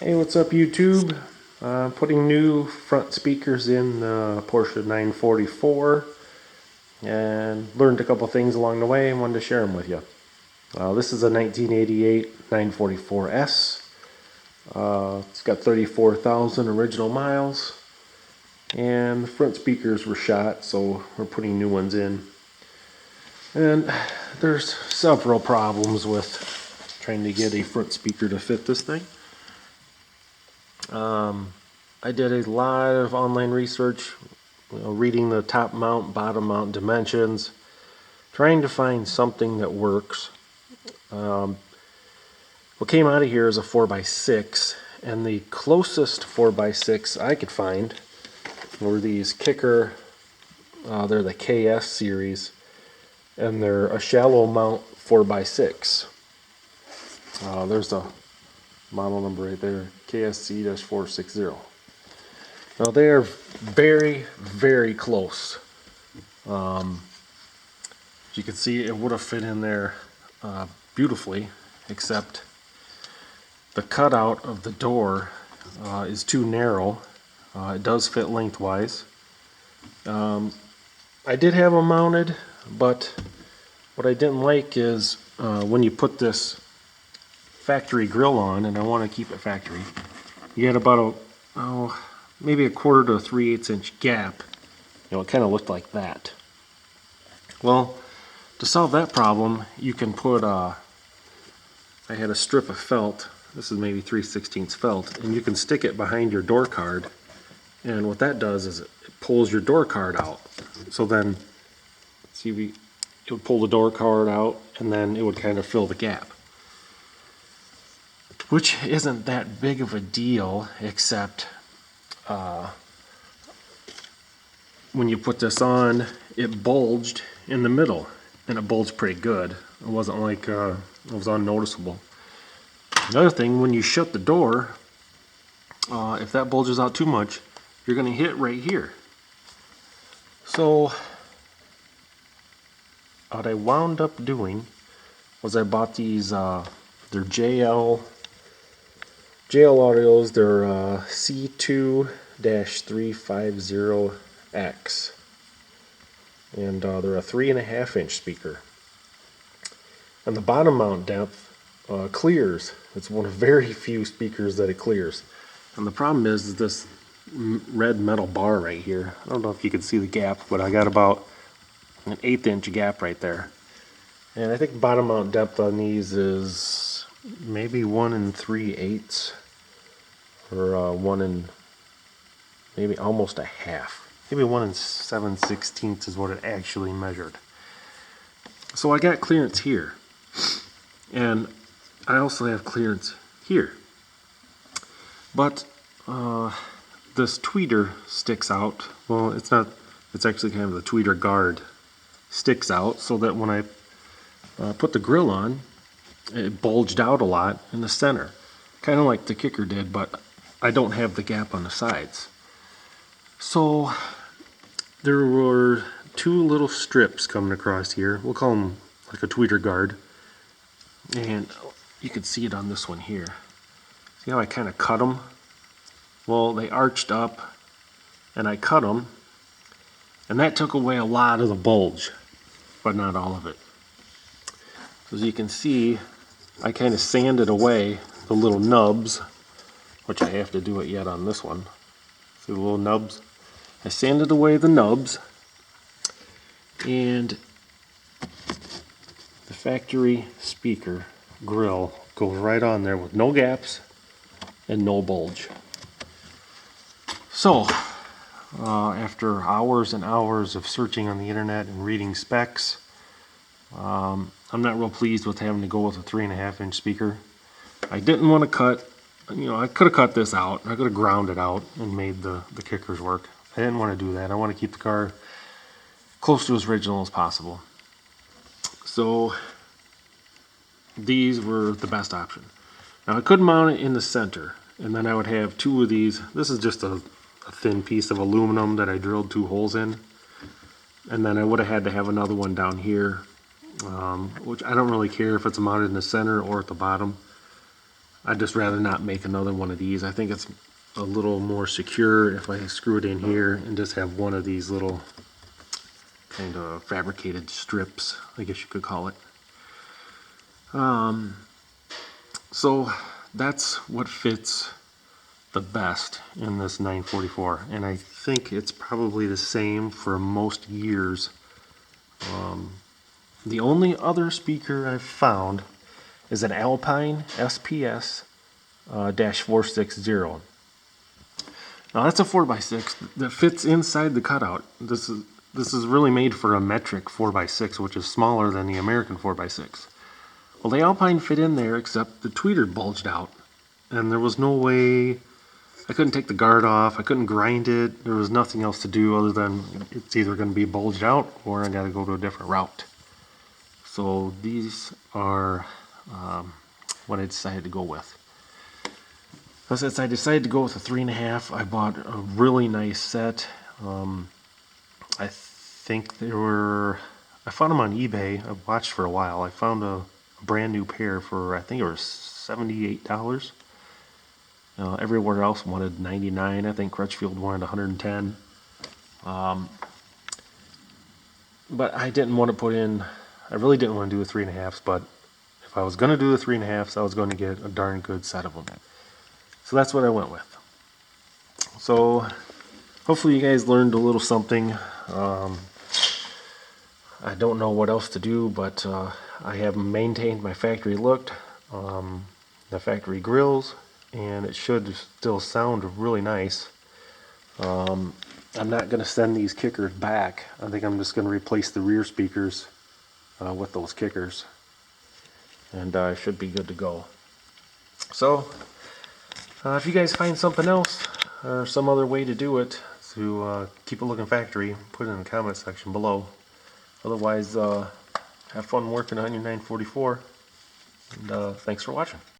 Hey, what's up YouTube? Putting new front speakers in the Porsche 944 and learned a couple things along the way and wanted to share them with you. This is a 1988 944S. It's got 34,000 original miles and the front speakers were shot, so we're putting new ones in. And there's several problems with trying to get a front speaker to fit this thing. I did a lot of online research, reading the top mount, bottom mount dimensions, trying to find something that works. What came out of here is a 4x6, and the closest 4x6 I could find were these Kicker. They're the KS series, and they're a shallow mount 4x6. There's the model number right there, KSC-460. Now they are very, very close. As you can see, it would have fit in there beautifully, except the cutout of the door is too narrow. It does fit lengthwise. I did have them mounted, but what I didn't like is when you put this factory grill on, and I want to keep it factory, you had about maybe a 1/4 to a 3/8 inch gap. It kind of looked like that. Well, to solve that problem, you can put I had a strip of felt. This is maybe 3/16 felt, and you can stick it behind your door card. And what that does is it pulls your door card out. So then, it would pull the door card out, and then it would kind of fill the gap. Which isn't that big of a deal, except when you put this on, it bulged in the middle, and it bulged pretty good. It wasn't like it was unnoticeable. Another thing, when you shut the door, if that bulges out too much, you're going to hit right here. So what I wound up doing was I bought these, they're JL Audios, they're C2-350X, and they're a 3.5 inch speaker. And the bottom mount depth clears. It's one of very few speakers that it clears. And the problem is this red metal bar right here. I don't know if you can see the gap, but I got about an 1/8 inch gap right there. And I think bottom mount depth on these is maybe 1 3/8, or 1 maybe almost a half. Maybe 1 7/16 is what it actually measured. So I got clearance here, and I also have clearance here. But this tweeter sticks out. Well, it's not. It's actually kind of the tweeter guard sticks out, so that when I put the grill on, it bulged out a lot in the center, kind of like the Kicker did, but I don't have the gap on the sides. So there were two little strips coming across here. We'll call them like a tweeter guard, and you can see it on this one here. See how I kind of cut them? Well, they arched up, and I cut them, and that took away a lot of the bulge, but not all of it. As you can see, I kind of sanded away the little nubs, which I have to do it yet on this one. See the little nubs? I sanded away the nubs, and the factory speaker grill goes right on there with no gaps and no bulge. So, after hours and hours of searching on the internet and reading specs, I'm not real pleased with having to go with a 3.5 inch speaker. I didn't want to cut, I could have cut this out. I could have ground it out and made the kickers work. I didn't want to do that. I want to keep the car close to as original as possible. So these were the best option. Now I could mount it in the center, and then I would have two of these. This is just a thin piece of aluminum that I drilled 2 holes in, and then I would have had to have another one down here, which I don't really care if it's mounted in the center or at the bottom. I'd just rather not make another one of these. I think it's a little more secure if I screw it in here and just have one of these little kind of fabricated strips, I guess you could call it. So that's what fits the best in this 944, and I think it's probably the same for most years. The only other speaker I've found is an Alpine SPS -460. Now that's a 4x6 that fits inside the cutout. This is really made for a metric 4x6, which is smaller than the American 4x6. Well, the Alpine fit in there, except the tweeter bulged out, and there was no way. I couldn't take the guard off. I couldn't grind it. There was nothing else to do other than it's either going to be bulged out or I got to go to a different route. So these are what I decided to go with. So since I decided to go with a 3.5, I bought a really nice set. I think they were, I found them on eBay. I watched for a while. I found a brand new pair for, I think it was $78. Everywhere else wanted 99. I think Crutchfield wanted 110. But I didn't want to put in, I really didn't want to do a 3.5s, but if I was going to do the 3.5s, I was going to get a darn good set of them. So that's what I went with. So hopefully you guys learned a little something. I don't know what else to do, but I have maintained my factory look, the factory grills, and it should still sound really nice. I'm not going to send these kickers back. I think I'm just going to replace the rear speakers with those kickers, and I should be good to go. So if you guys find something else or some other way to do it to keep it looking factory, put it in the comment section below. Otherwise, have fun working on your 944, and thanks for watching.